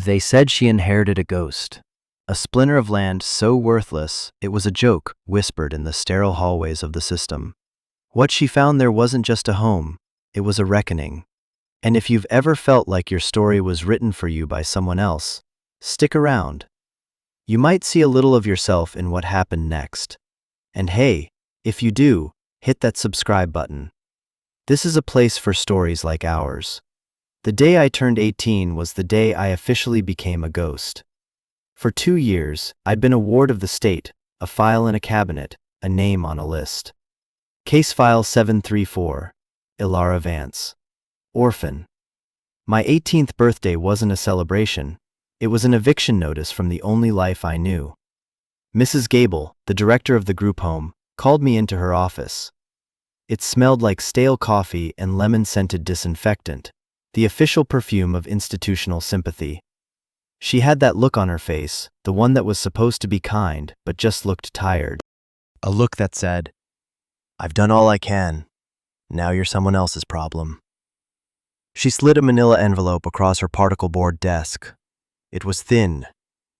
They said she inherited a ghost, a splinter of land so worthless it was a joke whispered in the sterile hallways of the system. What she found there wasn't just a home, it was a reckoning. And if you've ever felt like your story was written for you by someone else, stick around. You might see a little of yourself in what happened next. And hey, if you do, hit that subscribe button. This is a place for stories like ours. The day I turned 18 was the day I officially became a ghost. For 2 years, I'd been a ward of the state, a file in a cabinet, a name on a list. Case File 734, Ilara Vance. Orphan. My 18th birthday wasn't a celebration. It was an eviction notice from the only life I knew. Mrs. Gable, the director of the group home, called me into her office. It smelled like stale coffee and lemon-scented disinfectant, the official perfume of institutional sympathy. She had that look on her face, the one that was supposed to be kind, but just looked tired. A look that said, "I've done all I can. Now you're someone else's problem." She slid a manila envelope across her particle board desk. It was thin,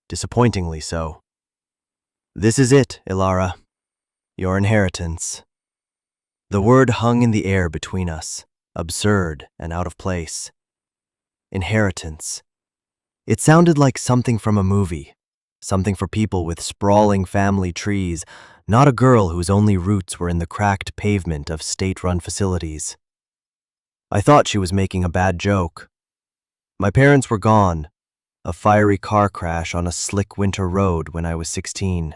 disappointingly so. "This is it, Ilara. Your inheritance." The word hung in the air between us, absurd and out of place. Inheritance. It sounded like something from a movie, something for people with sprawling family trees, not a girl whose only roots were in the cracked pavement of state-run facilities. I thought she was making a bad joke. My parents were gone, a fiery car crash on a slick winter road when I was 16.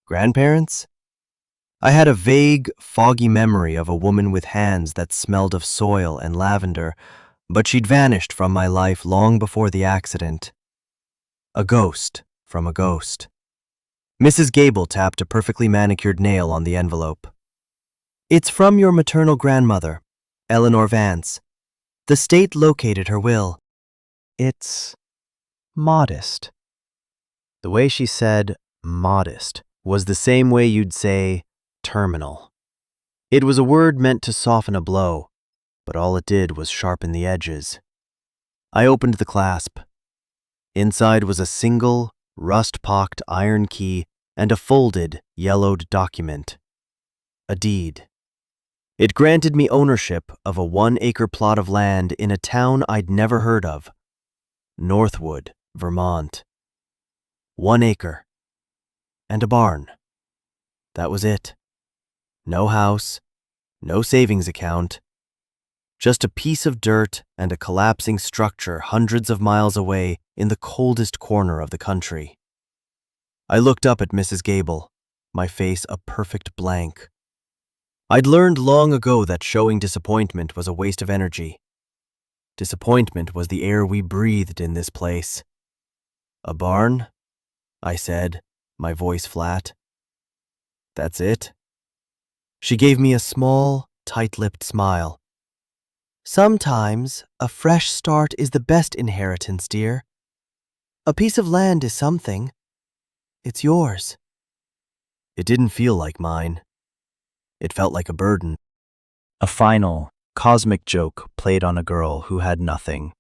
Grandparents? I had a vague, foggy memory of a woman with hands that smelled of soil and lavender, but she'd vanished from my life long before the accident. A ghost from a ghost. Mrs. Gable tapped a perfectly manicured nail on the envelope. "It's from your maternal grandmother, Eleanor Vance. The state located her will." It's modest. The way she said modest was the same way you'd say terminal. It was a word meant to soften a blow, but all it did was sharpen the edges. I opened the clasp. Inside was a single, rust-pocked iron key and a folded, yellowed document. A deed. It granted me ownership of a 1-acre plot of land in a town I'd never heard of. Northwood, Vermont. 1 acre. And a barn. That was it. No house, no savings account. Just a piece of dirt and a collapsing structure hundreds of miles away in the coldest corner of the country. I looked up at Mrs. Gable, my face a perfect blank. I'd learned long ago that showing disappointment was a waste of energy. Disappointment was the air we breathed in this place. "A barn?" I said, my voice flat. "That's it?" She gave me a small, tight-lipped smile. "Sometimes a fresh start is the best inheritance, dear. A piece of land is something. It's yours." It didn't feel like mine. It felt like a burden. A final, cosmic joke played on a girl who had nothing.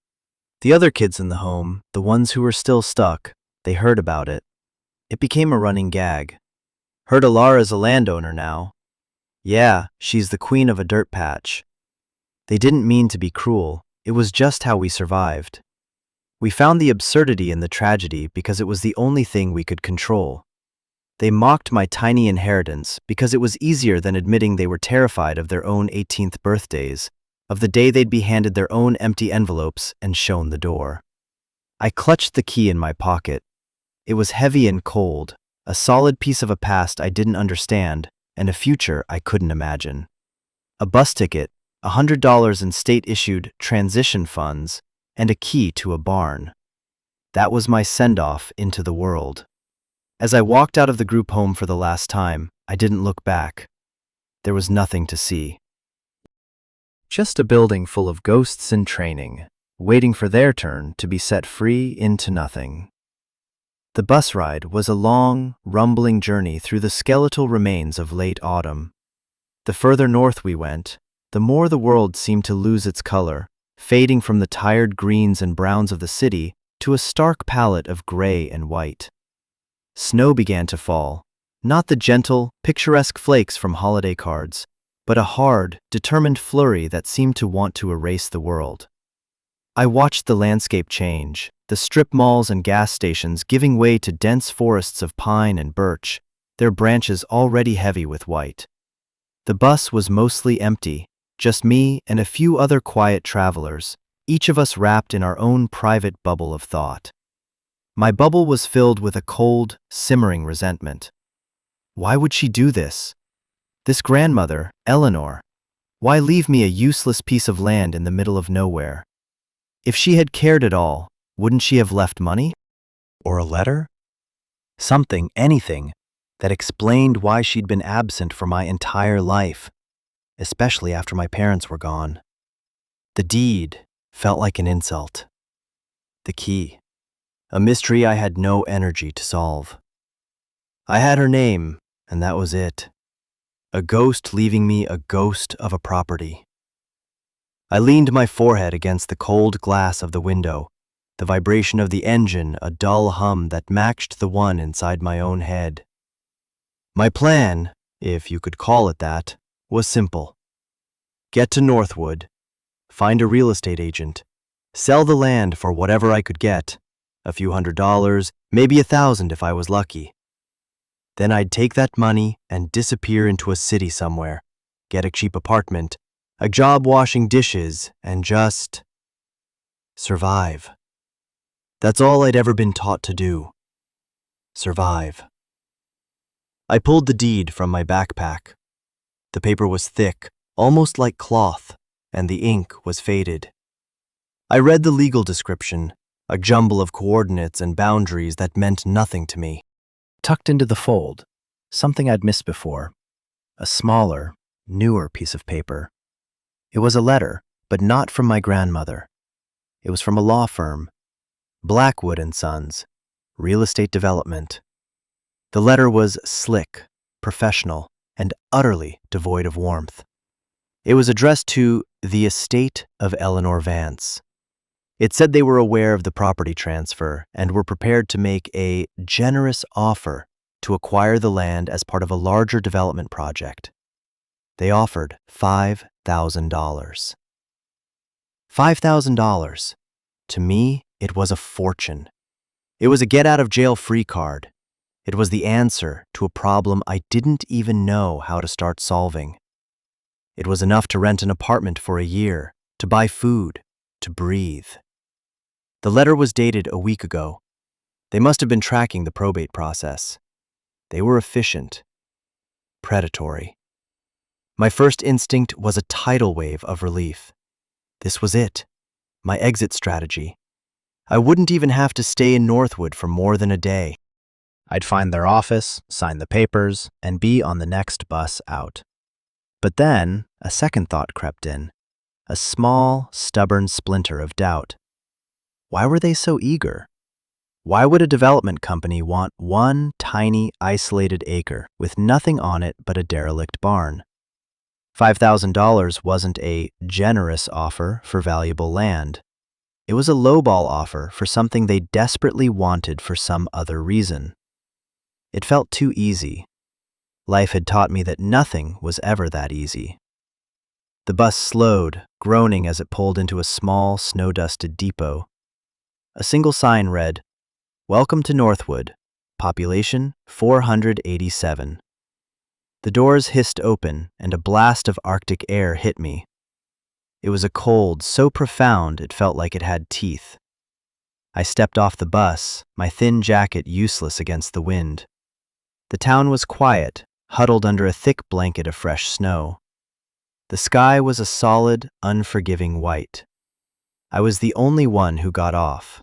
The other kids in the home, the ones who were still stuck, they heard about it. It became a running gag. "Heard Ilara's a landowner now." "Yeah, she's the queen of a dirt patch." They didn't mean to be cruel. It was just how we survived. We found the absurdity in the tragedy because it was the only thing we could control. They mocked my tiny inheritance because it was easier than admitting they were terrified of their own 18th birthdays, of the day they'd be handed their own empty envelopes and shown the door. I clutched the key in my pocket. It was heavy and cold, a solid piece of a past I didn't understand and a future I couldn't imagine. A bus ticket, $100 in state-issued transition funds, and a key to a barn. That was my send-off into the world. As I walked out of the group home for the last time, I didn't look back. There was nothing to see. Just a building full of ghosts in training, waiting for their turn to be set free into nothing. The bus ride was a long, rumbling journey through the skeletal remains of late autumn. The further north we went, the more the world seemed to lose its color, fading from the tired greens and browns of the city to a stark palette of gray and white. Snow began to fall, not the gentle, picturesque flakes from holiday cards, but a hard, determined flurry that seemed to want to erase the world. I watched the landscape change, the strip malls and gas stations giving way to dense forests of pine and birch, their branches already heavy with white. The bus was mostly empty, just me and a few other quiet travelers, each of us wrapped in our own private bubble of thought. My bubble was filled with a cold, simmering resentment. Why would she do this? This grandmother, Eleanor. Why leave me a useless piece of land in the middle of nowhere? If she had cared at all, wouldn't she have left money? Or a letter? Something, anything, that explained why she'd been absent for my entire life, especially after my parents were gone. The deed felt like an insult. The key, a mystery I had no energy to solve. I had her name, and that was it. A ghost leaving me a ghost of a property. I leaned my forehead against the cold glass of the window, the vibration of the engine a dull hum that matched the one inside my own head. My plan, if you could call it that, was simple. Get to Northwood, find a real estate agent, sell the land for whatever I could get, a few $100, maybe $1,000 if I was lucky. Then I'd take that money and disappear into a city somewhere, get a cheap apartment, a job washing dishes, and just survive. That's all I'd ever been taught to do. Survive. I pulled the deed from my backpack. The paper was thick, almost like cloth, and the ink was faded. I read the legal description, a jumble of coordinates and boundaries that meant nothing to me. Tucked into the fold, something I'd missed before, a smaller, newer piece of paper. It was a letter, but not from my grandmother. It was from a law firm, Blackwood & Sons, Real Estate Development. The letter was slick, professional, and utterly devoid of warmth. It was addressed to the estate of Eleanor Vance. It said they were aware of the property transfer and were prepared to make a generous offer to acquire the land as part of a larger development project. They offered $5,000. $5,000. To me, it was a fortune. It was a get-out-of-jail-free card. It was the answer to a problem I didn't even know how to start solving. It was enough to rent an apartment for a year, to buy food, to breathe. The letter was dated a week ago. They must have been tracking the probate process. They were efficient, predatory. My first instinct was a tidal wave of relief. This was it, my exit strategy. I wouldn't even have to stay in Northwood for more than a day. I'd find their office, sign the papers, and be on the next bus out. But then, a second thought crept in, a small, stubborn splinter of doubt. Why were they so eager? Why would a development company want one tiny, isolated acre with nothing on it but a derelict barn? $5,000 wasn't a generous offer for valuable land. It was a lowball offer for something they desperately wanted for some other reason. It felt too easy. Life had taught me that nothing was ever that easy. The bus slowed, groaning as it pulled into a small, snow-dusted depot. A single sign read, "Welcome to Northwood, population 487. The doors hissed open, and a blast of Arctic air hit me. It was a cold so profound it felt like it had teeth. I stepped off the bus, my thin jacket useless against the wind. The town was quiet, huddled under a thick blanket of fresh snow. The sky was a solid, unforgiving white. I was the only one who got off.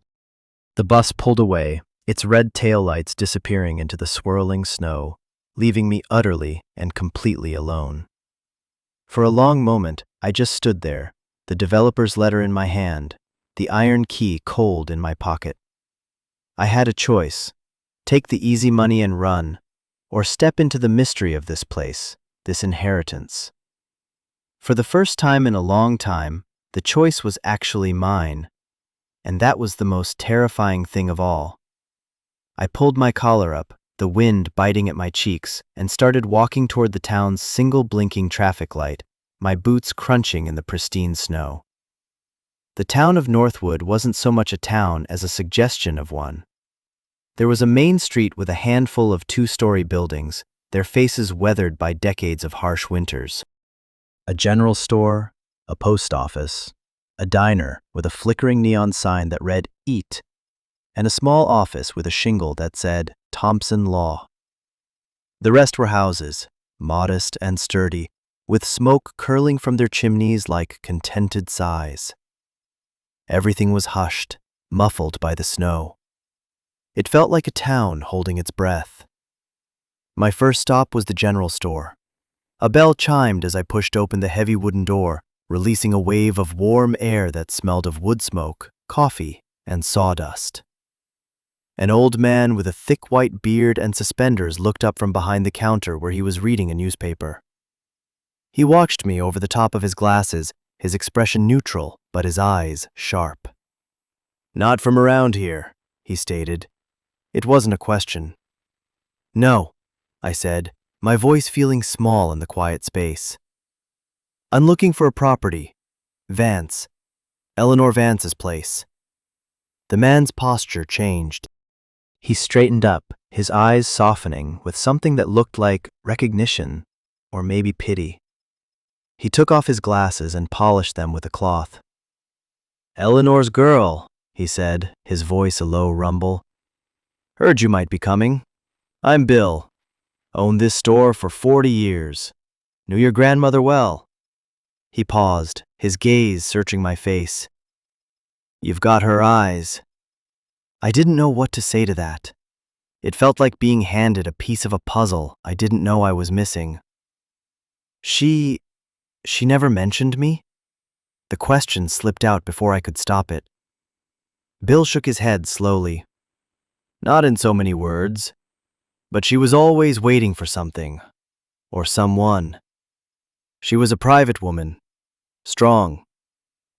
The bus pulled away, its red taillights disappearing into the swirling snow, leaving me utterly and completely alone. For a long moment, I just stood there, the developer's letter in my hand, the iron key cold in my pocket. I had a choice: take the easy money and run, or step into the mystery of this place, this inheritance. For the first time in a long time, the choice was actually mine. And that was the most terrifying thing of all. I pulled my collar up, the wind biting at my cheeks, and started walking toward the town's single blinking traffic light, my boots crunching in the pristine snow. The town of Northwood wasn't so much a town as a suggestion of one. There was a main street with a handful of two-story buildings, their faces weathered by decades of harsh winters. A general store, a post office, a diner with a flickering neon sign that read "Eat," and a small office with a shingle that said Thompson Law. The rest were houses, modest and sturdy, with smoke curling from their chimneys like contented sighs. Everything was hushed, muffled by the snow. It felt like a town holding its breath. My first stop was the general store. A bell chimed as I pushed open the heavy wooden door, releasing a wave of warm air that smelled of wood smoke, coffee, and sawdust. An old man with a thick white beard and suspenders looked up from behind the counter where he was reading a newspaper. He watched me over the top of his glasses, his expression neutral, but his eyes sharp. "Not from around here," he stated. It wasn't a question. "No," I said, my voice feeling small in the quiet space. "I'm looking for a property. Vance. Eleanor Vance's place." The man's posture changed. He straightened up, his eyes softening with something that looked like recognition, or maybe pity. He took off his glasses and polished them with a cloth. "Eleanor's girl," he said, his voice a low rumble. "Heard you might be coming. I'm Bill. Owned this store for 40 years. Knew your grandmother well." He paused, his gaze searching my face. "You've got her eyes." I didn't know what to say to that. It felt like being handed a piece of a puzzle I didn't know I was missing. She never mentioned me?" The question slipped out before I could stop it. Bill shook his head slowly. "Not in so many words. But she was always waiting for something. Or someone. She was a private woman. Strong.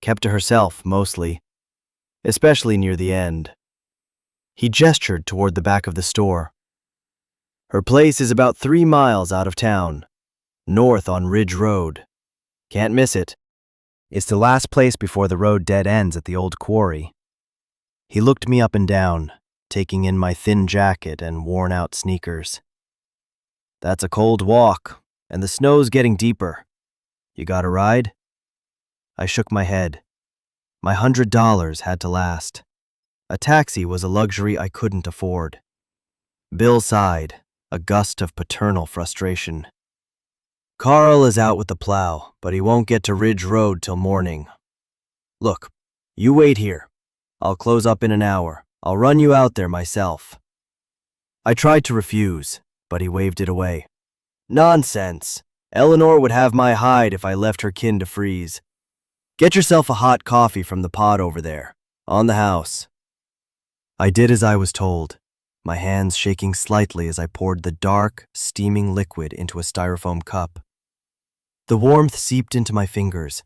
Kept to herself, mostly. Especially near the end." He gestured toward the back of the store. "Her place is about 3 miles out of town. North on Ridge Road. Can't miss it. It's the last place before the road dead ends at the old quarry." He looked me up and down, taking in my thin jacket and worn-out sneakers. "That's a cold walk, and the snow's getting deeper. You got a ride?" I shook my head. My $100 had to last. A taxi was a luxury I couldn't afford. Bill sighed, a gust of paternal frustration. "Carl is out with the plow, but he won't get to Ridge Road till morning. Look, you wait here. I'll close up in an hour. I'll run you out there myself." I tried to refuse, but he waved it away. "Nonsense. Eleanor would have my hide if I left her kin to freeze. Get yourself a hot coffee from the pot over there, on the house." I did as I was told, my hands shaking slightly as I poured the dark, steaming liquid into a styrofoam cup. The warmth seeped into my fingers,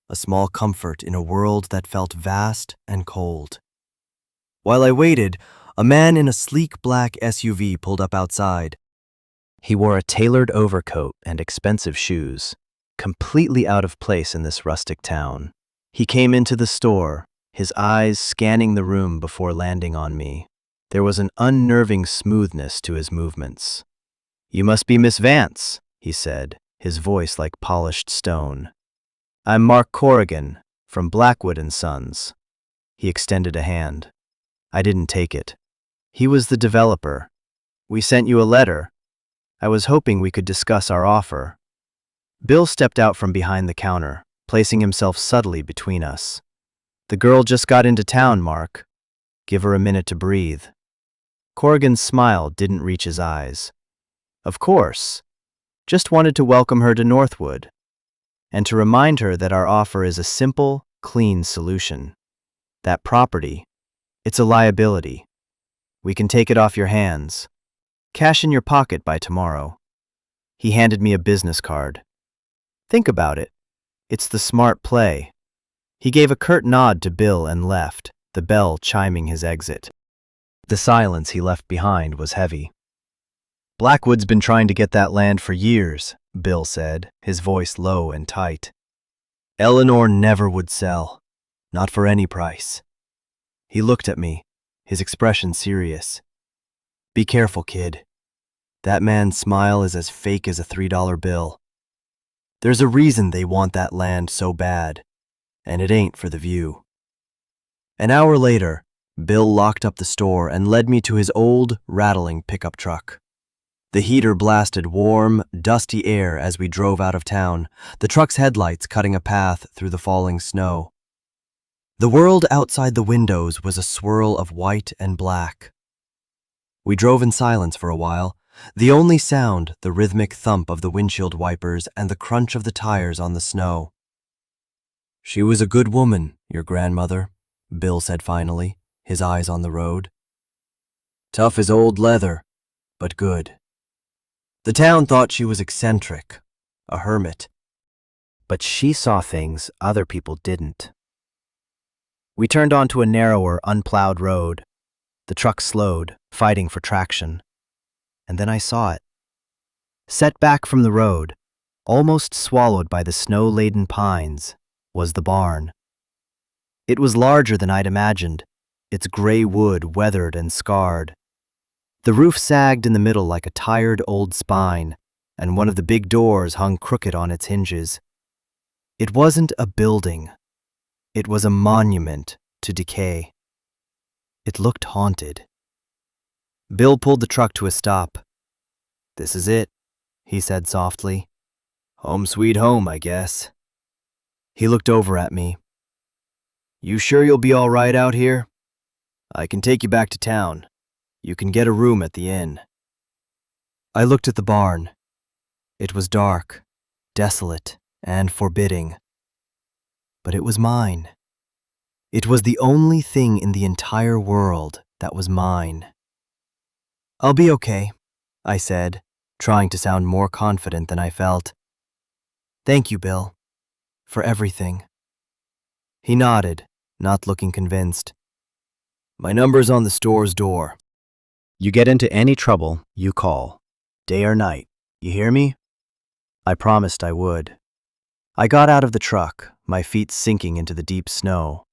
a small comfort in a world that felt vast and cold. While I waited, a man in a sleek black SUV pulled up outside. He wore a tailored overcoat and expensive shoes, completely out of place in this rustic town. He came into the store, his eyes scanning the room before landing on me. There was an unnerving smoothness to his movements. "You must be Miss Vance," he said, his voice like polished stone. "I'm Mark Corrigan, from Blackwood & Sons." He extended a hand. I didn't take it. "He was the developer. We sent you a letter. I was hoping we could discuss our offer." Bill stepped out from behind the counter, placing himself subtly between us. "The girl just got into town, Mark. Give her a minute to breathe." Corrigan's smile didn't reach his eyes. "Of course. Just wanted to welcome her to Northwood, and to remind her that our offer is a simple, clean solution. That property, it's a liability. We can take it off your hands. Cash in your pocket by tomorrow." He handed me a business card. "Think about it. It's the smart play." He gave a curt nod to Bill and left, the bell chiming his exit. The silence he left behind was heavy. "Blackwood's been trying to get that land for years," Bill said, his voice low and tight. "Eleanor never would sell, not for any price." He looked at me, his expression serious. "Be careful, kid. That man's smile is as fake as a $3 bill. There's a reason they want that land so bad, and it ain't for the view." An hour later, Bill locked up the store and led me to his old, rattling pickup truck. The heater blasted warm, dusty air as we drove out of town, the truck's headlights cutting a path through the falling snow. The world outside the windows was a swirl of white and black. We drove in silence for a while, the only sound the rhythmic thump of the windshield wipers and the crunch of the tires on the snow. "She was a good woman, your grandmother," Bill said finally, his eyes on the road. "Tough as old leather, but good. The town thought she was eccentric, a hermit. But she saw things other people didn't." We turned onto a narrower, unplowed road. The truck slowed, fighting for traction. And then I saw it. Set back from the road, almost swallowed by the snow-laden pines, was the barn. It was larger than I'd imagined, its gray wood weathered and scarred. The roof sagged in the middle like a tired old spine, and one of the big doors hung crooked on its hinges. It wasn't a building. It was a monument to decay. It looked haunted. Bill pulled the truck to a stop. "This is it," he said softly. "Home sweet home, I guess." He looked over at me. "You sure you'll be all right out here? I can take you back to town. You can get a room at the inn." I looked at the barn. It was dark, desolate, and forbidding. But it was mine. It was the only thing in the entire world that was mine. "I'll be okay," I said, trying to sound more confident than I felt. "Thank you, Bill, for everything." He nodded, not looking convinced. "My number's on the store's door. You get into any trouble, you call. Day or night, you hear me?" I promised I would. I got out of the truck, my feet sinking into the deep snow.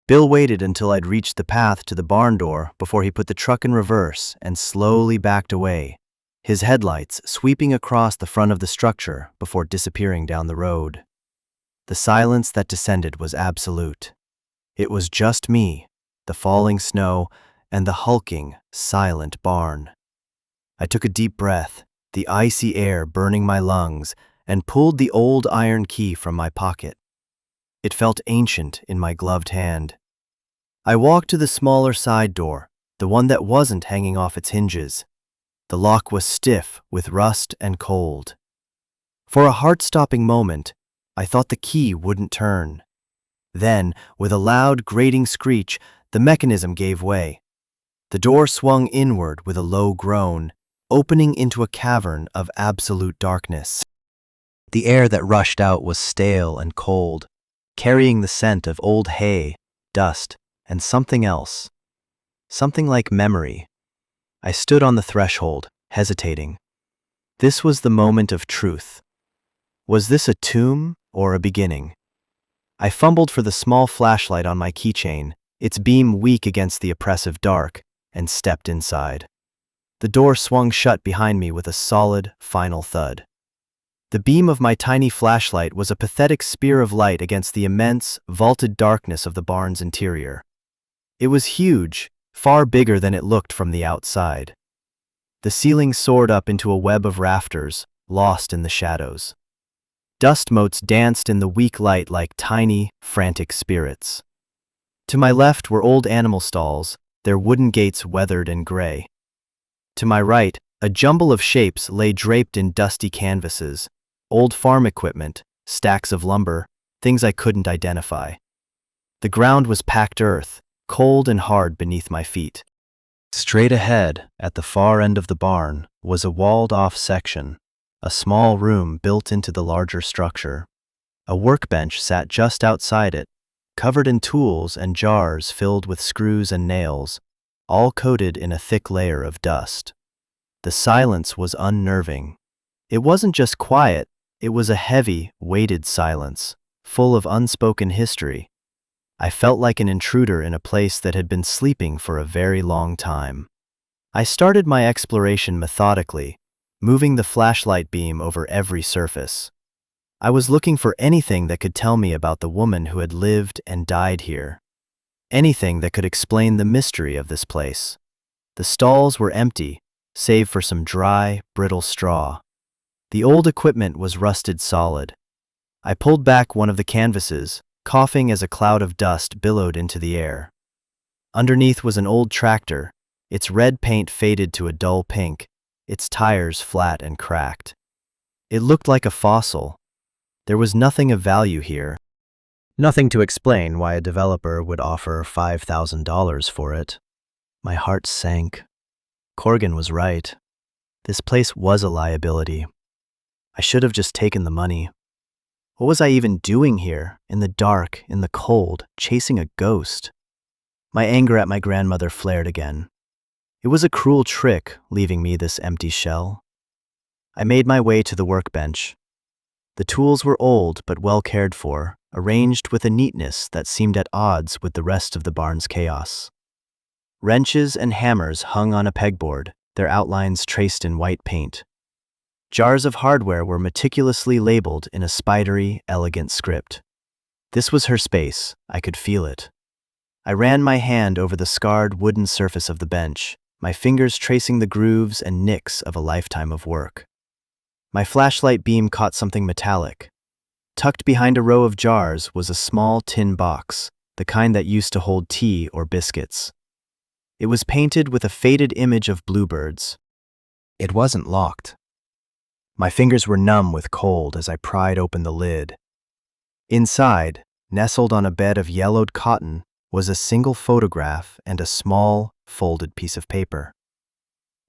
Bill waited until I'd reached the path to the barn door before he put the truck in reverse and slowly backed away, his headlights sweeping across the front of the structure before disappearing down the road. The silence that descended was absolute. It was just me, the falling snow, and the hulking, silent barn. I took a deep breath, the icy air burning my lungs, and pulled the old iron key from my pocket. It felt ancient in my gloved hand. I walked to the smaller side door, the one that wasn't hanging off its hinges. The lock was stiff with rust and cold. For a heart-stopping moment, I thought the key wouldn't turn. Then, with a loud, grating screech, the mechanism gave way. The door swung inward with a low groan, opening into a cavern of absolute darkness. The air that rushed out was stale and cold, carrying the scent of old hay, dust, and something else. Something like memory. I stood on the threshold, hesitating. This was the moment of truth. Was this a tomb or a beginning? I fumbled for the small flashlight on my keychain, its beam weak against the oppressive dark, and stepped inside. The door swung shut behind me with a solid, final thud. The beam of my tiny flashlight was a pathetic spear of light against the immense, vaulted darkness of the barn's interior. It was huge, far bigger than it looked from the outside. The ceiling soared up into a web of rafters, lost in the shadows. Dust motes danced in the weak light like tiny, frantic spirits. To my left were old animal stalls, their wooden gates weathered and gray. To my right, a jumble of shapes lay draped in dusty canvases, old farm equipment, stacks of lumber, things I couldn't identify. The ground was packed earth, cold and hard beneath my feet. Straight ahead, at the far end of the barn, was a walled-off section, a small room built into the larger structure. A workbench sat just outside it, covered in tools and jars filled with screws and nails, all coated in a thick layer of dust. The silence was unnerving. It wasn't just quiet, it was a heavy, weighted silence, full of unspoken history. I felt like an intruder in a place that had been sleeping for a very long time. I started my exploration methodically, moving the flashlight beam over every surface. I was looking for anything that could tell me about the woman who had lived and died here. Anything that could explain the mystery of this place. The stalls were empty, save for some dry, brittle straw. The old equipment was rusted solid. I pulled back one of the canvases, coughing as a cloud of dust billowed into the air. Underneath was an old tractor, its red paint faded to a dull pink, its tires flat and cracked. It looked like a fossil. There was nothing of value here. Nothing to explain why a developer would offer $5,000 for it. My heart sank. Corgan was right. This place was a liability. I should have just taken the money. What was I even doing here, in the dark, in the cold, chasing a ghost? My anger at my grandmother flared again. It was a cruel trick, leaving me this empty shell. I made my way to the workbench. The tools were old but well cared for, arranged with a neatness that seemed at odds with the rest of the barn's chaos. Wrenches and hammers hung on a pegboard, their outlines traced in white paint. Jars of hardware were meticulously labeled in a spidery, elegant script. This was her space, I could feel it. I ran my hand over the scarred wooden surface of the bench, my fingers tracing the grooves and nicks of a lifetime of work. My flashlight beam caught something metallic. Tucked behind a row of jars was a small tin box, the kind that used to hold tea or biscuits. It was painted with a faded image of bluebirds. It wasn't locked. My fingers were numb with cold as I pried open the lid. Inside, nestled on a bed of yellowed cotton, was a single photograph and a small, folded piece of paper.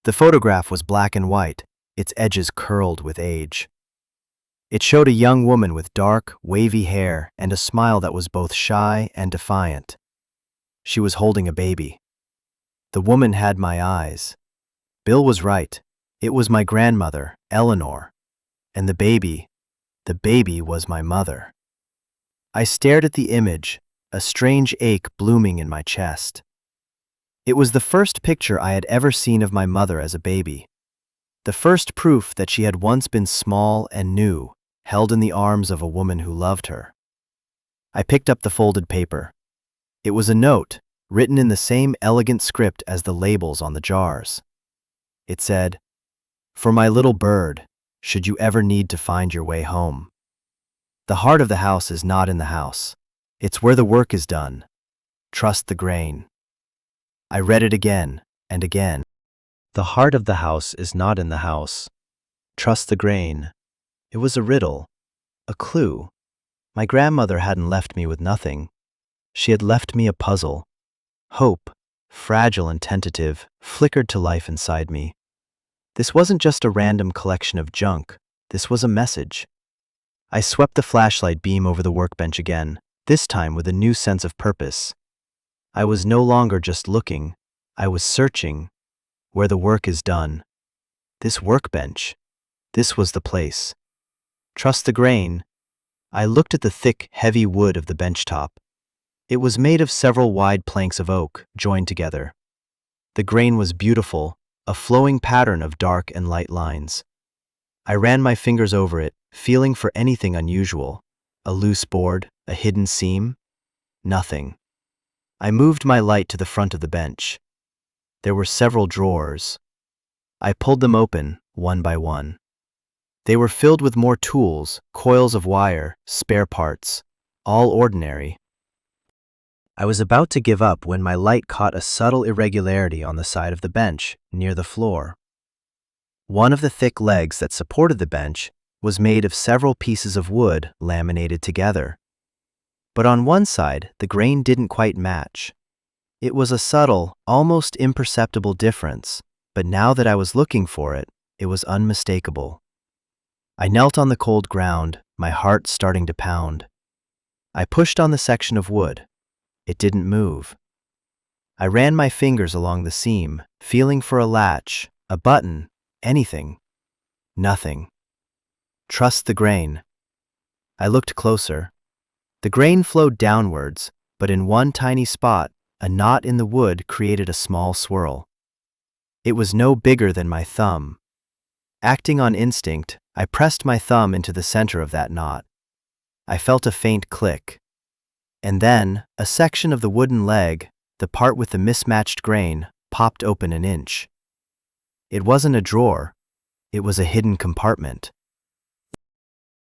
The photograph was black and white, its edges curled with age. It showed a young woman with dark, wavy hair and a smile that was both shy and defiant. She was holding a baby. The woman had my eyes. Bill was right. It was my grandmother, Eleanor. And the baby was my mother. I stared at the image, a strange ache blooming in my chest. It was the first picture I had ever seen of my mother as a baby. The first proof that she had once been small and new, held in the arms of a woman who loved her. I picked up the folded paper. It was a note, written in the same elegant script as the labels on the jars. It said, "For my little bird, should you ever need to find your way home. The heart of the house is not in the house. It's where the work is done. Trust the grain." I read it again and again. The heart of the house is not in the house. Trust the grain. It was a riddle, a clue. My grandmother hadn't left me with nothing. She had left me a puzzle. Hope, fragile and tentative, flickered to life inside me. This wasn't just a random collection of junk. This was a message. I swept the flashlight beam over the workbench again, this time with a new sense of purpose. I was no longer just looking. I was searching. Where the work is done. This workbench. This was the place. Trust the grain. I looked at the thick, heavy wood of the bench top. It was made of several wide planks of oak, joined together. The grain was beautiful, a flowing pattern of dark and light lines. I ran my fingers over it, feeling for anything unusual. A loose board, a hidden seam? Nothing. I moved my light to the front of the bench. There were several drawers. I pulled them open, one by one. They were filled with more tools, coils of wire, spare parts, all ordinary. I was about to give up when my light caught a subtle irregularity on the side of the bench, near the floor. One of the thick legs that supported the bench was made of several pieces of wood laminated together. But on one side, the grain didn't quite match. It was a subtle, almost imperceptible difference, but now that I was looking for it, it was unmistakable. I knelt on the cold ground, my heart starting to pound. I pushed on the section of wood. It didn't move. I ran my fingers along the seam, feeling for a latch, a button, anything. Nothing. Trust the grain. I looked closer. The grain flowed downwards, but in one tiny spot, a knot in the wood created a small swirl. It was no bigger than my thumb. Acting on instinct, I pressed my thumb into the center of that knot. I felt a faint click. And then, a section of the wooden leg, the part with the mismatched grain, popped open an inch. It wasn't a drawer. It was a hidden compartment.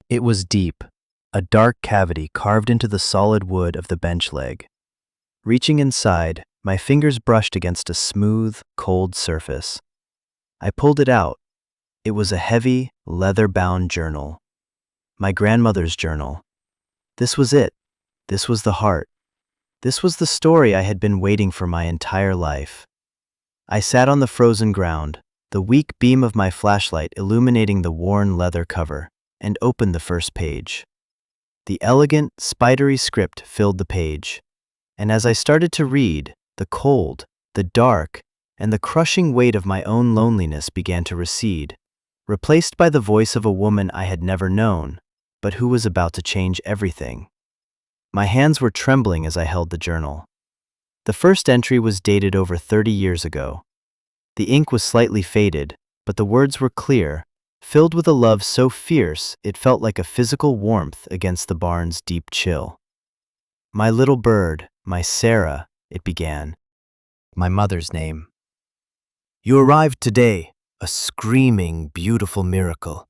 It was deep, a dark cavity carved into the solid wood of the bench leg. Reaching inside, my fingers brushed against a smooth, cold surface. I pulled it out. It was a heavy, leather-bound journal. My grandmother's journal. This was it. This was the heart. This was the story I had been waiting for my entire life. I sat on the frozen ground, the weak beam of my flashlight illuminating the worn leather cover, and opened the first page. The elegant, spidery script filled the page, and as I started to read, the cold, the dark, and the crushing weight of my own loneliness began to recede, replaced by the voice of a woman I had never known, but who was about to change everything. My hands were trembling as I held the journal. The first entry was dated over 30 years ago. The ink was slightly faded, but the words were clear, filled with a love so fierce it felt like a physical warmth against the barn's deep chill. My little bird, my Sarah, it began. My mother's name. You arrived today, a screaming, beautiful miracle.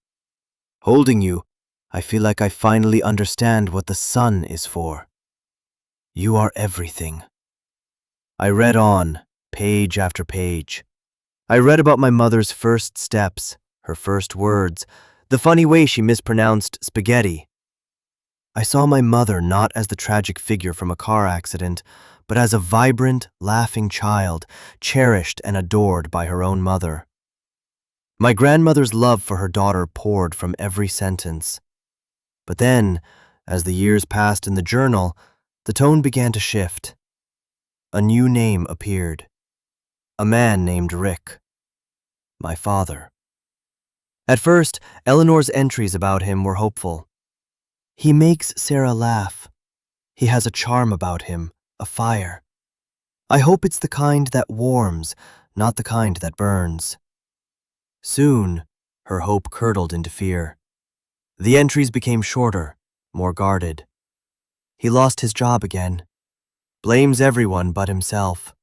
Holding you, I feel like I finally understand what the sun is for. You are everything. I read on, page after page. I read about my mother's first steps, her first words, the funny way she mispronounced spaghetti. I saw my mother not as the tragic figure from a car accident, but as a vibrant, laughing child, cherished and adored by her own mother. My grandmother's love for her daughter poured from every sentence. But then, as the years passed in the journal, the tone began to shift. A new name appeared. A man named Rick. My father. At first, Eleanor's entries about him were hopeful. He makes Sarah laugh. He has a charm about him, a fire. I hope it's the kind that warms, not the kind that burns. Soon, her hope curdled into fear. The entries became shorter, more guarded. He lost his job again. Blames everyone but himself.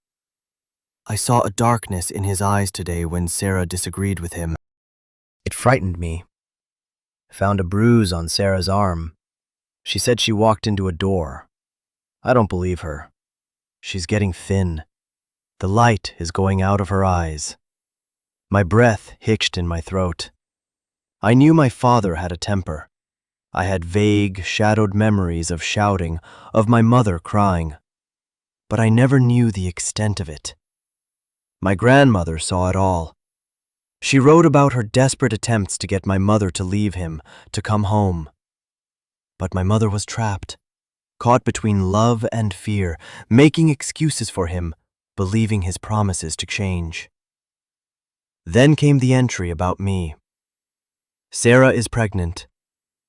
I saw a darkness in his eyes today when Sarah disagreed with him. It frightened me. Found a bruise on Sarah's arm. She said she walked into a door. I don't believe her. She's getting thin. The light is going out of her eyes. My breath hitched in my throat. I knew my father had a temper. I had vague, shadowed memories of shouting, of my mother crying. But I never knew the extent of it. My grandmother saw it all. She wrote about her desperate attempts to get my mother to leave him, to come home. But my mother was trapped, caught between love and fear, making excuses for him, believing his promises to change. Then came the entry about me. Sarah is pregnant.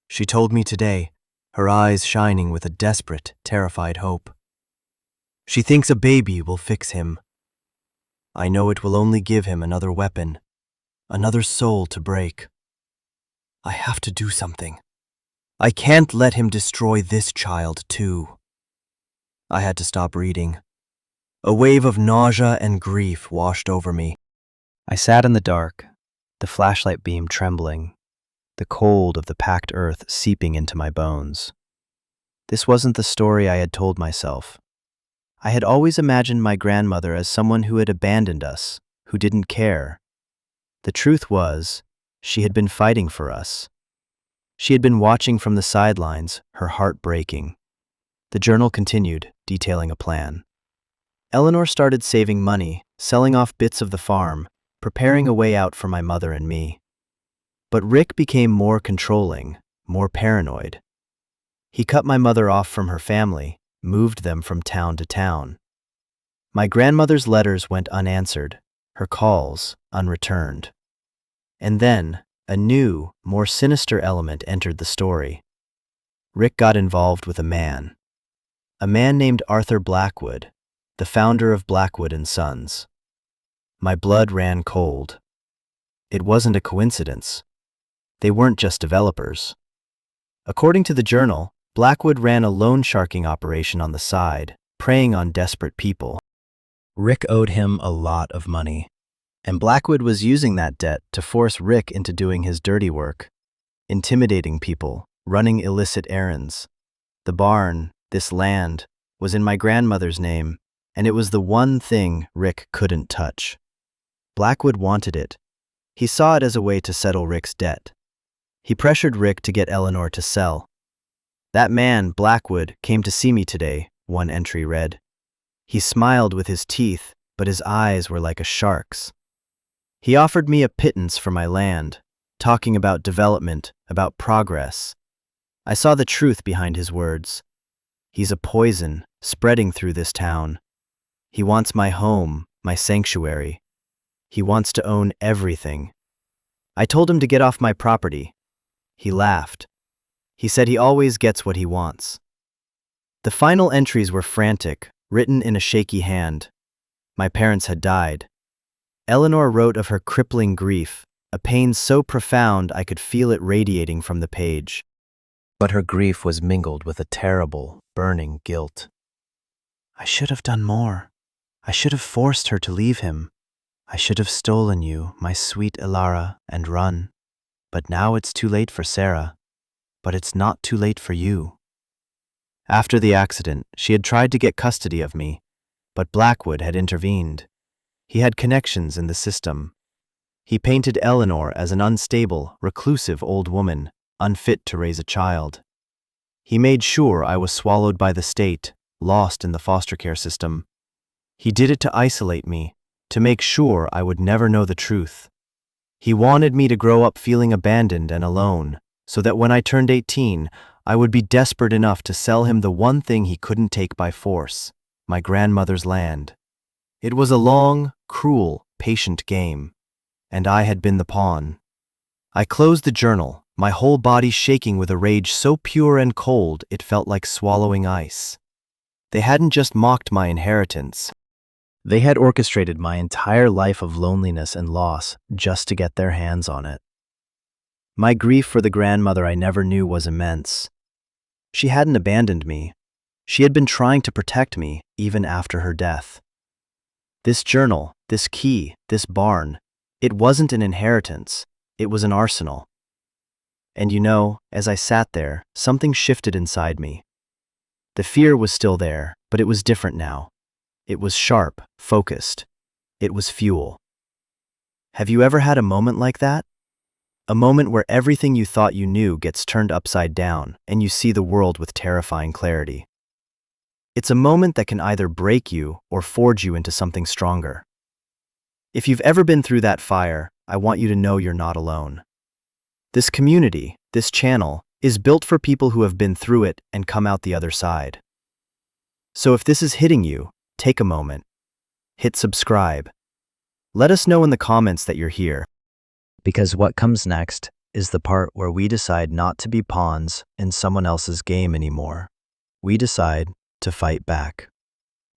She told me today, her eyes shining with a desperate, terrified hope. She thinks a baby will fix him. I know it will only give him another weapon, another soul to break. I have to do something. I can't let him destroy this child too. I had to stop reading. A wave of nausea and grief washed over me. I sat in the dark, the flashlight beam trembling, the cold of the packed earth seeping into my bones. This wasn't the story I had told myself. I had always imagined my grandmother as someone who had abandoned us, who didn't care. The truth was, she had been fighting for us. She had been watching from the sidelines, her heart breaking. The journal continued, detailing a plan. Eleanor started saving money, selling off bits of the farm, preparing a way out for my mother and me. But Rick became more controlling, more paranoid. He cut my mother off from her family, moved them from town to town. My grandmother's letters went unanswered, her calls unreturned. And then, a new, more sinister element entered the story. Rick got involved with a man named Arthur Blackwood, the founder of Blackwood and Sons. My blood ran cold. It wasn't a coincidence. They weren't just developers. According to the journal, Blackwood ran a loan sharking operation on the side, preying on desperate people. Rick owed him a lot of money, and Blackwood was using that debt to force Rick into doing his dirty work, intimidating people, running illicit errands. The barn, this land, was in my grandmother's name, and it was the one thing Rick couldn't touch. Blackwood wanted it. He saw it as a way to settle Rick's debt. He pressured Rick to get Eleanor to sell. "That man, Blackwood, came to see me today," one entry read. "He smiled with his teeth, but his eyes were like a shark's. He offered me a pittance for my land, talking about development, about progress. I saw the truth behind his words. He's a poison spreading through this town. He wants my home, my sanctuary. He wants to own everything. I told him to get off my property. He laughed. He said he always gets what he wants." The final entries were frantic, written in a shaky hand. My parents had died. Eleanor wrote of her crippling grief, a pain so profound I could feel it radiating from the page. But her grief was mingled with a terrible, burning guilt. "I should have done more. I should have forced her to leave him. I should have stolen you, my sweet Elara, and run. But now it's too late for Sarah. But it's not too late for you." After the accident, she had tried to get custody of me, but Blackwood had intervened. He had connections in the system. He painted Eleanor as an unstable, reclusive old woman, unfit to raise a child. He made sure I was swallowed by the state, lost in the foster care system. He did it to isolate me, to make sure I would never know the truth. He wanted me to grow up feeling abandoned and alone, so that when I turned 18, I would be desperate enough to sell him the one thing he couldn't take by force, my grandmother's land. It was a long, cruel, patient game, and I had been the pawn. I closed the journal, my whole body shaking with a rage so pure and cold it felt like swallowing ice. They hadn't just mocked my inheritance. They had orchestrated my entire life of loneliness and loss just to get their hands on it. My grief for the grandmother I never knew was immense. She hadn't abandoned me. She had been trying to protect me even after her death. This journal, this key, this barn, it wasn't an inheritance, it was an arsenal. And you know, as I sat there, something shifted inside me. The fear was still there, but it was different now. It was sharp, focused. It was fuel. Have you ever had a moment like that? A moment where everything you thought you knew gets turned upside down and you see the world with terrifying clarity. It's a moment that can either break you or forge you into something stronger. If you've ever been through that fire, I want you to know you're not alone. This community, this channel, is built for people who have been through it and come out the other side. So if this is hitting you, take a moment. Hit subscribe. Let us know in the comments that you're here. Because what comes next is the part where we decide not to be pawns in someone else's game anymore. We decide to fight back.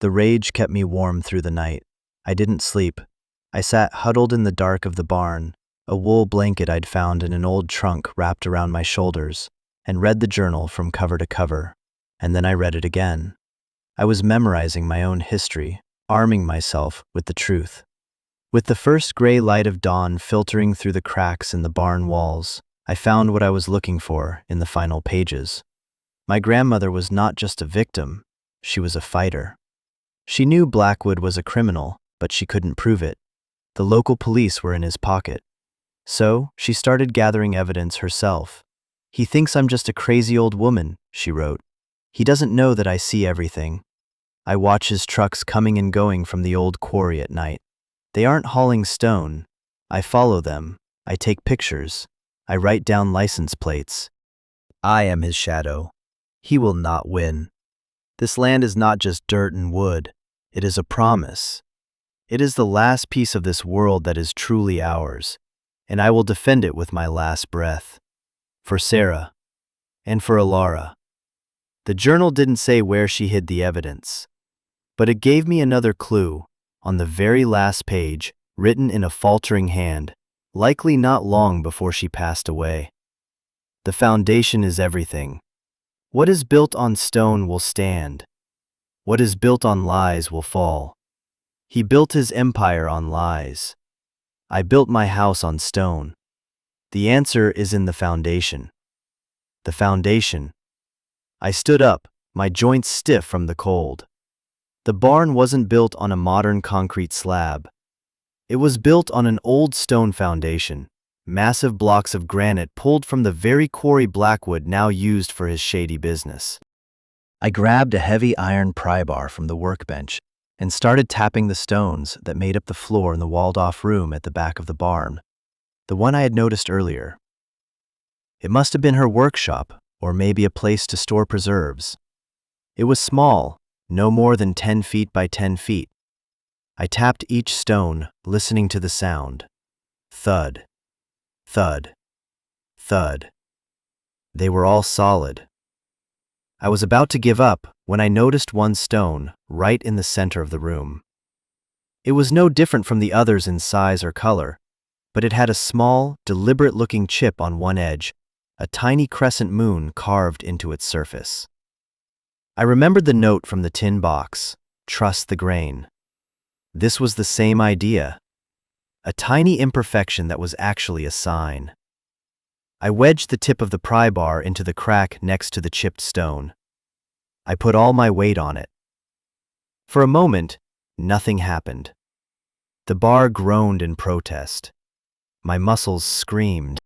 The rage kept me warm through the night. I didn't sleep. I sat huddled in the dark of the barn, a wool blanket I'd found in an old trunk wrapped around my shoulders, and read the journal from cover to cover. And then I read it again. I was memorizing my own history, arming myself with the truth. With the first gray light of dawn filtering through the cracks in the barn walls, I found what I was looking for in the final pages. My grandmother was not just a victim, she was a fighter. She knew Blackwood was a criminal, but she couldn't prove it. The local police were in his pocket. So, she started gathering evidence herself. "He thinks I'm just a crazy old woman," she wrote. "He doesn't know that I see everything. I watch his trucks coming and going from the old quarry at night. They aren't hauling stone. I follow them. I take pictures. I write down license plates. I am his shadow. He will not win. This land is not just dirt and wood. It is a promise. It is the last piece of this world that is truly ours, and I will defend it with my last breath. For Sarah, and for Alara. The journal didn't say where she hid the evidence, but it gave me another clue, on the very last page, written in a faltering hand, likely not long before she passed away. The foundation is everything. What is built on stone will stand. What is built on lies will fall. He built his empire on lies. I built my house on stone. The answer is in the foundation. The foundation. I stood up, my joints stiff from the cold. The barn wasn't built on a modern concrete slab. It was built on an old stone foundation, massive blocks of granite pulled from the very quarry Blackwood now used for his shady business. I grabbed a heavy iron pry bar from the workbench and started tapping the stones that made up the floor in the walled-off room at the back of the barn, the one I had noticed earlier. It must have been her workshop, or maybe a place to store preserves. It was small, no more than 10 feet by 10 feet. I tapped each stone, listening to the sound. Thud, thud, thud. They were all solid. I was about to give up when I noticed one stone right in the center of the room. It was no different from the others in size or color, but it had a small, deliberate-looking chip on one edge, a tiny crescent moon carved into its surface. I remembered the note from the tin box, "Trust the grain." This was the same idea, a tiny imperfection that was actually a sign. I wedged the tip of the pry bar into the crack next to the chipped stone. I put all my weight on it. For a moment, nothing happened. The bar groaned in protest. My muscles screamed.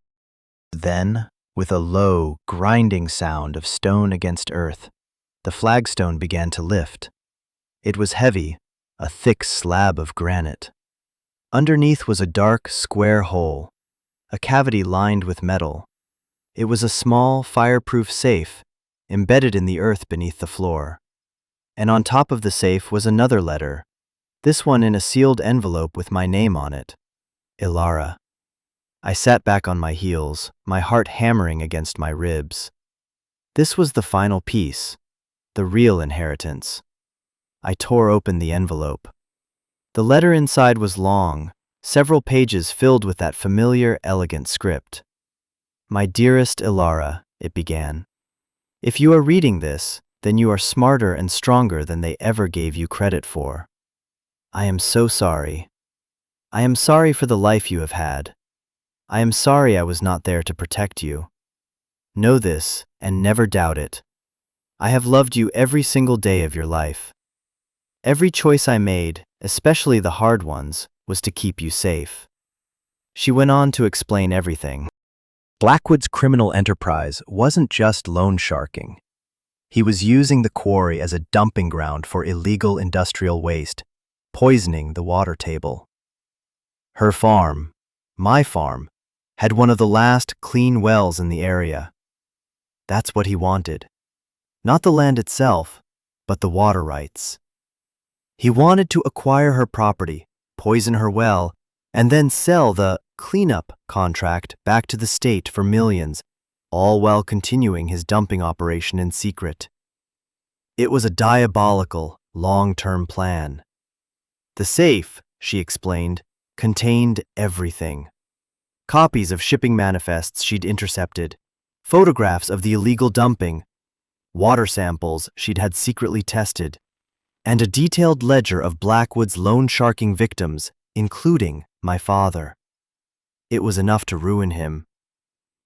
Then, with a low, grinding sound of stone against earth, the flagstone began to lift. It was heavy, a thick slab of granite. Underneath was a dark, square hole, a cavity lined with metal. It was a small, fireproof safe, embedded in the earth beneath the floor. And on top of the safe was another letter, this one in a sealed envelope with my name on it. Alara. I sat back on my heels, my heart hammering against my ribs. This was the final piece, the real inheritance. I tore open the envelope. The letter inside was long, several pages filled with that familiar, elegant script. "My dearest Alara," it began. "If you are reading this, then you are smarter and stronger than they ever gave you credit for. I am so sorry. I am sorry for the life you have had. I am sorry I was not there to protect you. Know this, and never doubt it. I have loved you every single day of your life. Every choice I made, especially the hard ones, was to keep you safe." She went on to explain everything. Blackwood's criminal enterprise wasn't just loan sharking. He was using the quarry as a dumping ground for illegal industrial waste, poisoning the water table. Her farm, my farm, had one of the last clean wells in the area. That's what he wanted. Not the land itself, but the water rights. He wanted to acquire her property, poison her well, and then sell the cleanup contract back to the state for millions, all while continuing his dumping operation in secret. It was a diabolical, long-term plan. The safe, she explained, contained everything. Copies of shipping manifests she'd intercepted, photographs of the illegal dumping, water samples she'd had secretly tested, and a detailed ledger of Blackwood's loan sharking victims, including my father. It was enough to ruin him.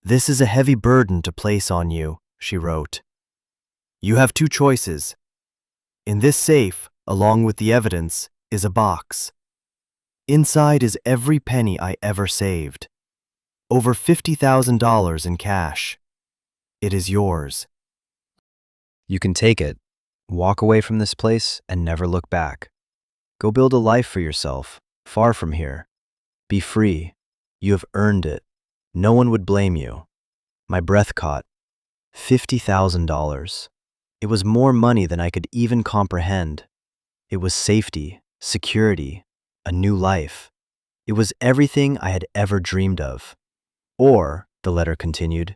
"This is a heavy burden to place on you," she wrote. "You have two choices. In this safe, along with the evidence, is a box. Inside is every penny I ever saved. Over $50,000 in cash. It is yours. You can take it, walk away from this place, and never look back. Go build a life for yourself, far from here. Be free. You have earned it. No one would blame you." My breath caught. $50,000. It was more money than I could even comprehend. It was safety, security, a new life. It was everything I had ever dreamed of. Or, the letter continued,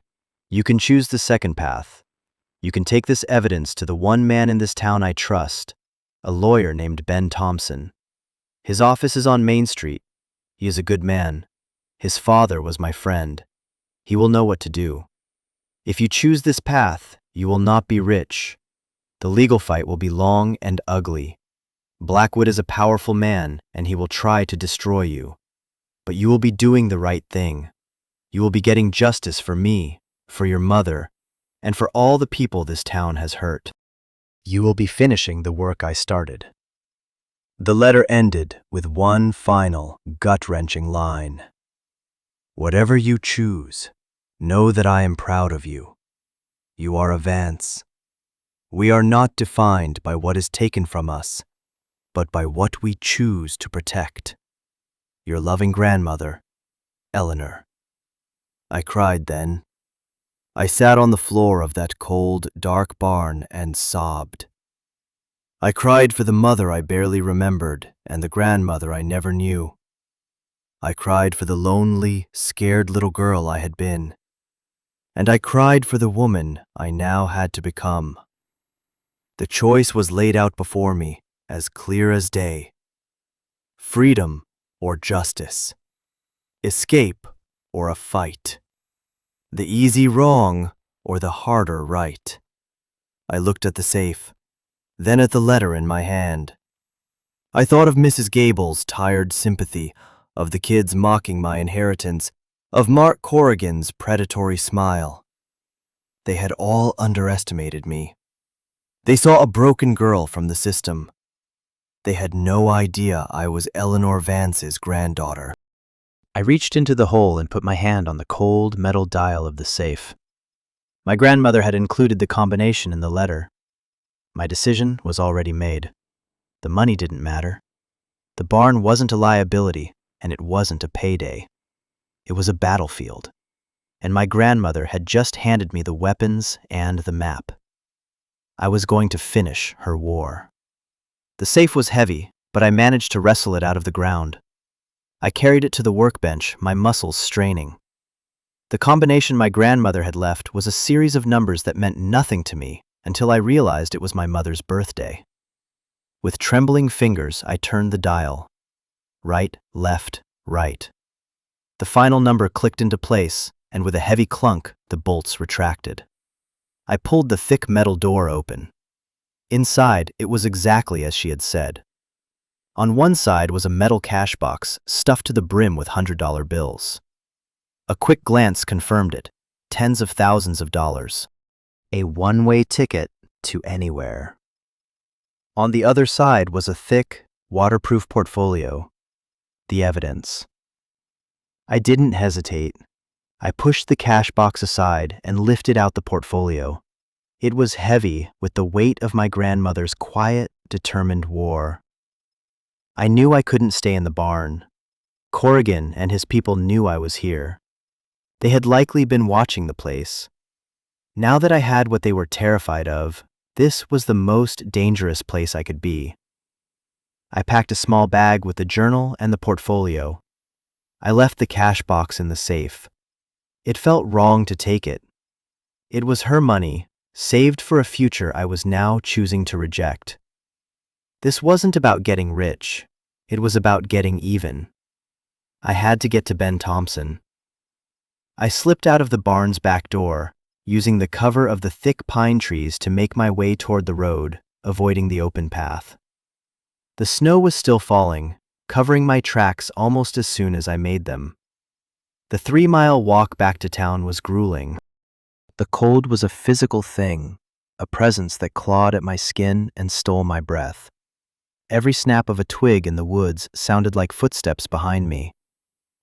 you can choose the second path. You can take this evidence to the one man in this town I trust, a lawyer named Ben Thompson. His office is on Main Street. He is a good man. His father was my friend. He will know what to do. If you choose this path, you will not be rich. The legal fight will be long and ugly. Blackwood is a powerful man, and he will try to destroy you. But you will be doing the right thing. You will be getting justice for me, for your mother, and for all the people this town has hurt. You will be finishing the work I started. The letter ended with one final, gut-wrenching line. Whatever you choose, know that I am proud of you. You are a Vance. We are not defined by what is taken from us, but by what we choose to protect. Your loving grandmother, Eleanor. I cried then. I sat on the floor of that cold, dark barn and sobbed. I cried for the mother I barely remembered and the grandmother I never knew. I cried for the lonely, scared little girl I had been. And I cried for the woman I now had to become. The choice was laid out before me, as clear as day. Freedom or justice. Escape or a fight. The easy wrong or the harder right. I looked at the safe, then at the letter in my hand. I thought of Mrs. Gable's tired sympathy, of the kids mocking my inheritance, of Mark Corrigan's predatory smile. They had all underestimated me. They saw a broken girl from the system. They had no idea I was Eleanor Vance's granddaughter. I reached into the hole and put my hand on the cold metal dial of the safe. My grandmother had included the combination in the letter. My decision was already made. The money didn't matter. The barn wasn't a liability, and it wasn't a payday. It was a battlefield. And my grandmother had just handed me the weapons and the map. I was going to finish her war. The safe was heavy, but I managed to wrestle it out of the ground. I carried it to the workbench, my muscles straining. The combination my grandmother had left was a series of numbers that meant nothing to me until I realized it was my mother's birthday. With trembling fingers, I turned the dial. Right, left, right. The final number clicked into place, and with a heavy clunk, the bolts retracted. I pulled the thick metal door open. Inside, it was exactly as she had said. On one side was a metal cash box stuffed to the brim with $100 bills. A quick glance confirmed it, tens of thousands of dollars. A one-way ticket to anywhere. On the other side was a thick, waterproof portfolio. The evidence. I didn't hesitate. I pushed the cash box aside and lifted out the portfolio. It was heavy with the weight of my grandmother's quiet, determined war. I knew I couldn't stay in the barn. Corrigan and his people knew I was here. They had likely been watching the place. Now that I had what they were terrified of, this was the most dangerous place I could be. I packed a small bag with the journal and the portfolio. I left the cash box in the safe. It felt wrong to take it. It was her money, saved for a future I was now choosing to reject. This wasn't about getting rich. It was about getting even. I had to get to Ben Thompson. I slipped out of the barn's back door, using the cover of the thick pine trees to make my way toward the road, avoiding the open path. The snow was still falling, covering my tracks almost as soon as I made them. The 3-mile walk back to town was grueling. The cold was a physical thing, a presence that clawed at my skin and stole my breath. Every snap of a twig in the woods sounded like footsteps behind me.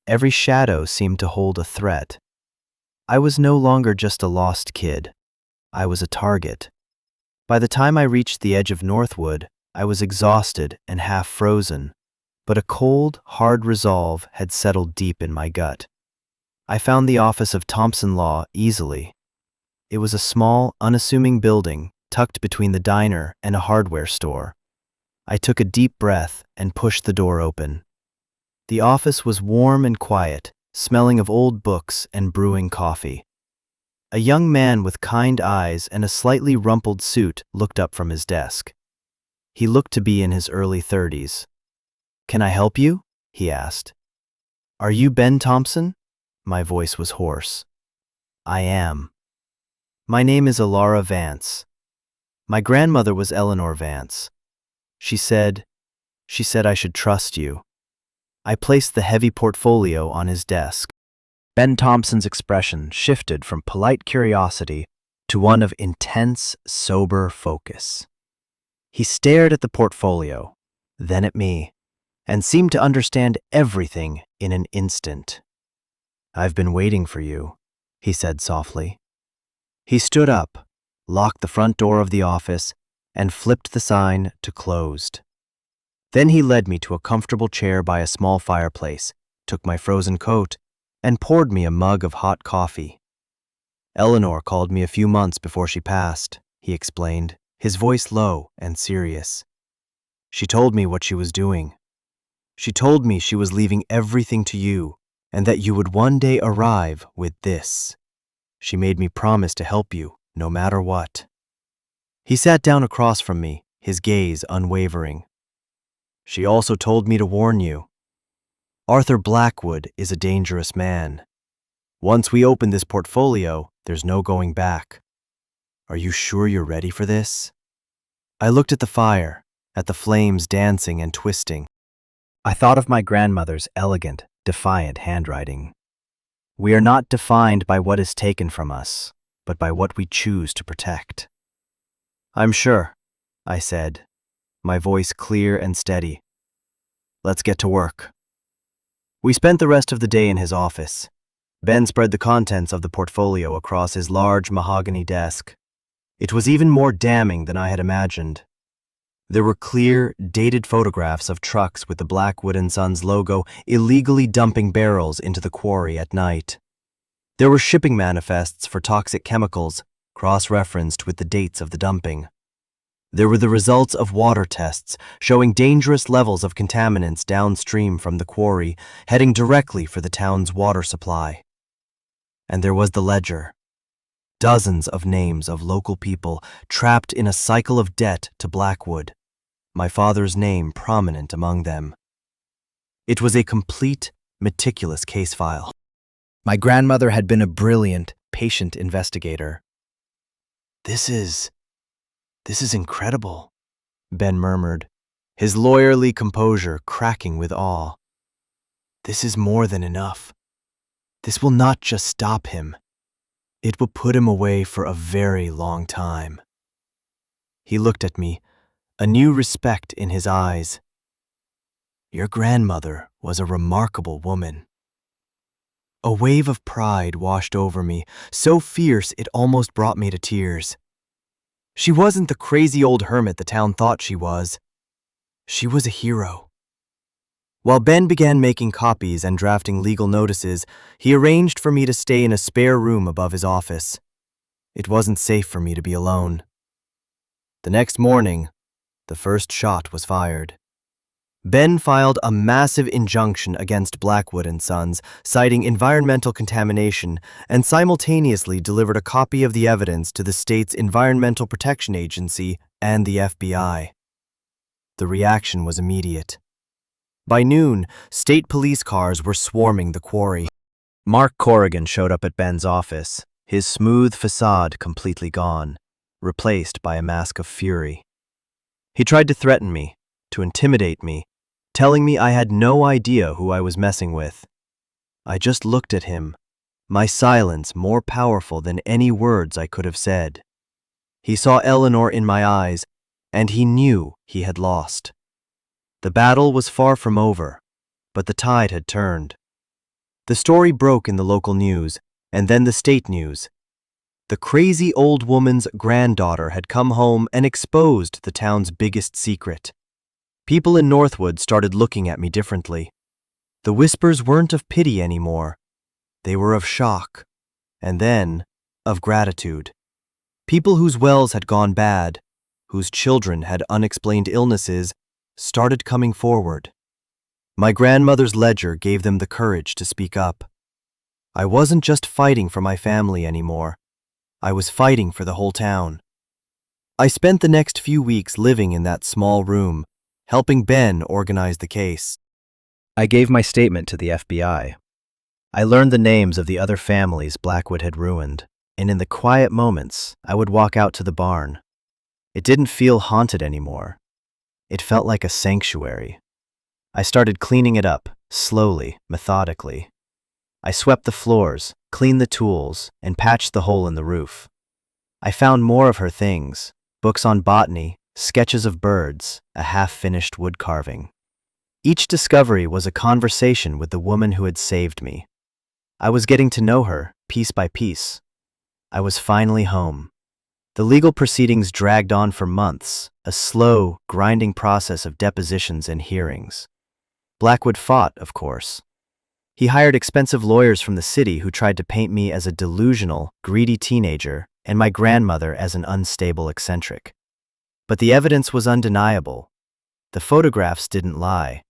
Every shadow seemed to hold a threat. I was no longer just a lost kid. I was a target. By the time I reached the edge of Northwood, I was exhausted and half frozen, but a cold, hard resolve had settled deep in my gut. I found the office of Thompson Law easily. It was a small, unassuming building tucked between the diner and a hardware store. I took a deep breath and pushed the door open. The office was warm and quiet, smelling of old books and brewing coffee. A young man with kind eyes and a slightly rumpled suit looked up from his desk. He looked to be in his early 30s. "Can I help you?" he asked. "Are you Ben Thompson?" My voice was hoarse. "I am." "My name is Alara Vance. My grandmother was Eleanor Vance. She said I should trust you." I placed the heavy portfolio on his desk. Ben Thompson's expression shifted from polite curiosity to one of intense, sober focus. He stared at the portfolio, then at me, and seemed to understand everything in an instant. "I've been waiting for you," he said softly. He stood up, locked the front door of the office, and flipped the sign to closed. Then he led me to a comfortable chair by a small fireplace, took my frozen coat, and poured me a mug of hot coffee. "Eleanor called me a few months before she passed," he explained, his voice low and serious. "She told me what she was doing. She told me she was leaving everything to you, and that you would one day arrive with this. She made me promise to help you, no matter what." He sat down across from me, his gaze unwavering. "She also told me to warn you. Arthur Blackwood is a dangerous man. Once we open this portfolio, there's no going back. Are you sure you're ready for this?" I looked at the fire, at the flames dancing and twisting. I thought of my grandmother's elegant, defiant handwriting. "We are not defined by what is taken from us, but by what we choose to protect." "I'm sure," I said, my voice clear and steady. "Let's get to work." We spent the rest of the day in his office. Ben spread the contents of the portfolio across his large mahogany desk. It was even more damning than I had imagined. There were clear, dated photographs of trucks with the Blackwood & Sons logo illegally dumping barrels into the quarry at night. There were shipping manifests for toxic chemicals, cross-referenced with the dates of the dumping. There were the results of water tests showing dangerous levels of contaminants downstream from the quarry, heading directly for the town's water supply. And there was the ledger. Dozens of names of local people trapped in a cycle of debt to Blackwood, my father's name prominent among them. It was a complete, meticulous case file. My grandmother had been a brilliant, patient investigator. This is incredible," Ben murmured, his lawyerly composure cracking with awe. "This is more than enough. This will not just stop him. It will put him away for a very long time." He looked at me, a new respect in his eyes. "Your grandmother was a remarkable woman." A wave of pride washed over me, so fierce it almost brought me to tears. She wasn't the crazy old hermit the town thought she was. She was a hero. While Ben began making copies and drafting legal notices, he arranged for me to stay in a spare room above his office. It wasn't safe for me to be alone. The next morning, the first shot was fired. Ben filed a massive injunction against Blackwood & Sons, citing environmental contamination, and simultaneously delivered a copy of the evidence to the state's Environmental Protection Agency and the FBI. The reaction was immediate. By noon, state police cars were swarming the quarry. Mark Corrigan showed up at Ben's office, his smooth facade completely gone, replaced by a mask of fury. He tried to threaten me, to intimidate me, telling me I had no idea who I was messing with. I just looked at him, my silence more powerful than any words I could have said. He saw Eleanor in my eyes, and he knew he had lost. The battle was far from over, but the tide had turned. The story broke in the local news, and then the state news. The crazy old woman's granddaughter had come home and exposed the town's biggest secret. People in Northwood started looking at me differently. The whispers weren't of pity anymore. They were of shock, and then of gratitude. People whose wells had gone bad, whose children had unexplained illnesses, started coming forward. My grandmother's ledger gave them the courage to speak up. I wasn't just fighting for my family anymore. I was fighting for the whole town. I spent the next few weeks living in that small room, helping Ben organize the case. I gave my statement to the FBI. I learned the names of the other families Blackwood had ruined, and in the quiet moments, I would walk out to the barn. It didn't feel haunted anymore. It felt like a sanctuary. I started cleaning it up, slowly, methodically. I swept the floors, cleaned the tools, and patched the hole in the roof. I found more of her things, books on botany, sketches of birds, a half-finished wood carving. Each discovery was a conversation with the woman who had saved me. I was getting to know her, piece by piece. I was finally home. The legal proceedings dragged on for months, a slow, grinding process of depositions and hearings. Blackwood fought, of course. He hired expensive lawyers from the city who tried to paint me as a delusional, greedy teenager and my grandmother as an unstable eccentric. But the evidence was undeniable. The photographs didn't lie.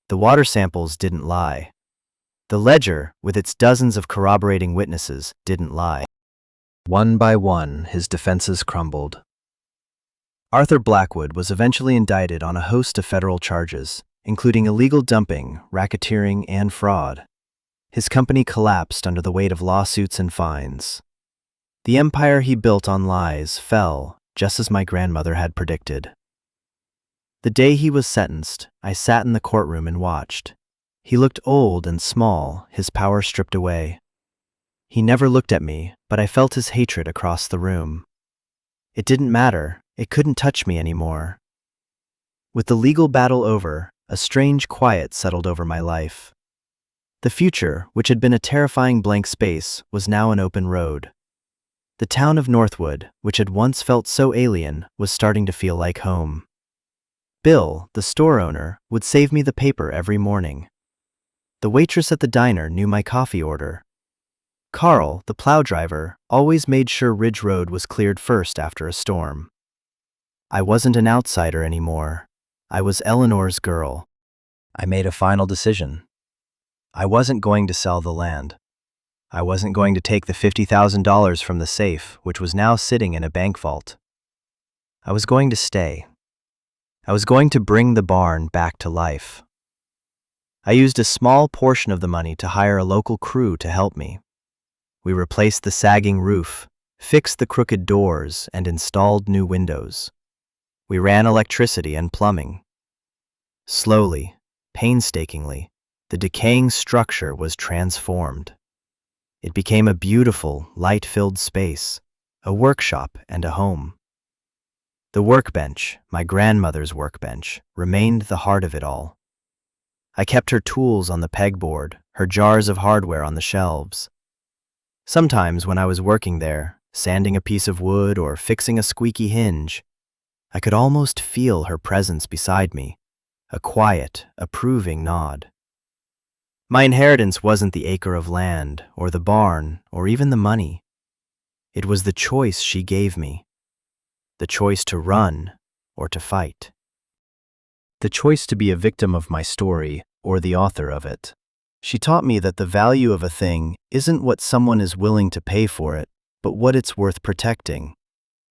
The water samples didn't lie. The ledger, with its dozens of corroborating witnesses, didn't lie. One by one, his defenses crumbled. Arthur Blackwood was eventually indicted on a host of federal charges, including illegal dumping, racketeering, and fraud. His company collapsed under the weight of lawsuits and fines. The empire he built on lies fell, just as my grandmother had predicted. The day he was sentenced, I sat in the courtroom and watched. He looked old and small, his power stripped away. He never looked at me, but I felt his hatred across the room. It didn't matter, it couldn't touch me anymore. With the legal battle over, a strange quiet settled over my life. The future, which had been a terrifying blank space, was now an open road. The town of Northwood, which had once felt so alien, was starting to feel like home. Bill, the store owner, would save me the paper every morning. The waitress at the diner knew my coffee order. Carl, the plow driver, always made sure Ridge Road was cleared first after a storm. I wasn't an outsider anymore. I was Eleanor's girl. I made a final decision. I wasn't going to sell the land. I wasn't going to take the $50,000 from the safe, which was now sitting in a bank vault. I was going to stay. I was going to bring the barn back to life. I used a small portion of the money to hire a local crew to help me. We replaced the sagging roof, fixed the crooked doors, and installed new windows. We ran electricity and plumbing. Slowly, painstakingly, the decaying structure was transformed. It became a beautiful, light-filled space, a workshop and a home. The workbench, my grandmother's workbench, remained the heart of it all. I kept her tools on the pegboard, her jars of hardware on the shelves. Sometimes when I was working there, sanding a piece of wood or fixing a squeaky hinge, I could almost feel her presence beside me, a quiet, approving nod. My inheritance wasn't the acre of land, or the barn, or even the money. It was the choice she gave me. The choice to run or to fight. The choice to be a victim of my story or the author of it. She taught me that the value of a thing isn't what someone is willing to pay for it, but what it's worth protecting.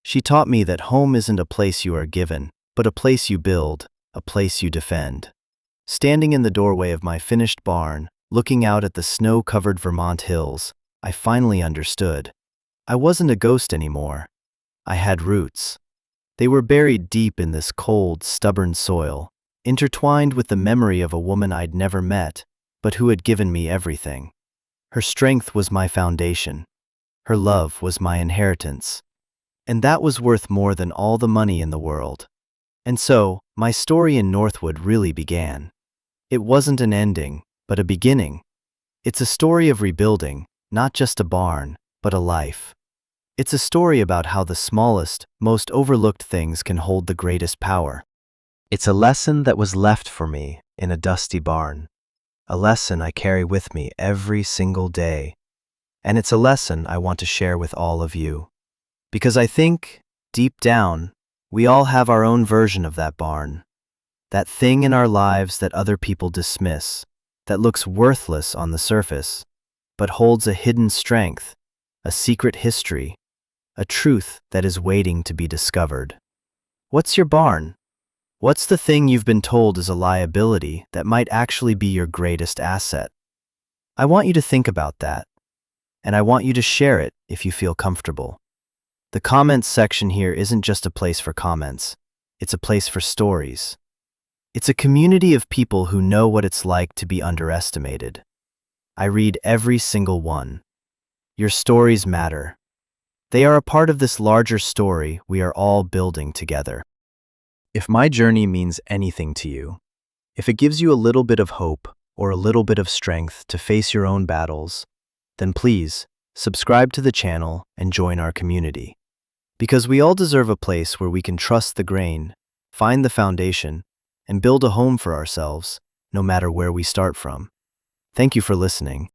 She taught me that home isn't a place you are given, but a place you build, a place you defend. Standing in the doorway of my finished barn, looking out at the snow-covered Vermont hills, I finally understood. I wasn't a ghost anymore. I had roots. They were buried deep in this cold, stubborn soil, intertwined with the memory of a woman I'd never met, but who had given me everything. Her strength was my foundation. Her love was my inheritance. And that was worth more than all the money in the world. And so, my story in Northwood really began. It wasn't an ending, but a beginning. It's a story of rebuilding, not just a barn, but a life. It's a story about how the smallest, most overlooked things can hold the greatest power. It's a lesson that was left for me in a dusty barn. A lesson I carry with me every single day. And it's a lesson I want to share with all of you. Because I think, deep down, we all have our own version of that barn. That thing in our lives that other people dismiss, that looks worthless on the surface, but holds a hidden strength, a secret history, a truth that is waiting to be discovered. What's your barn? What's the thing you've been told is a liability that might actually be your greatest asset? I want you to think about that, and I want you to share it if you feel comfortable. The comments section here isn't just a place for comments, it's a place for stories. It's a community of people who know what it's like to be underestimated. I read every single one. Your stories matter. They are a part of this larger story we are all building together. If my journey means anything to you, if it gives you a little bit of hope or a little bit of strength to face your own battles, then please subscribe to the channel and join our community. Because we all deserve a place where we can trust the grain, find the foundation, and build a home for ourselves, no matter where we start from. Thank you for listening.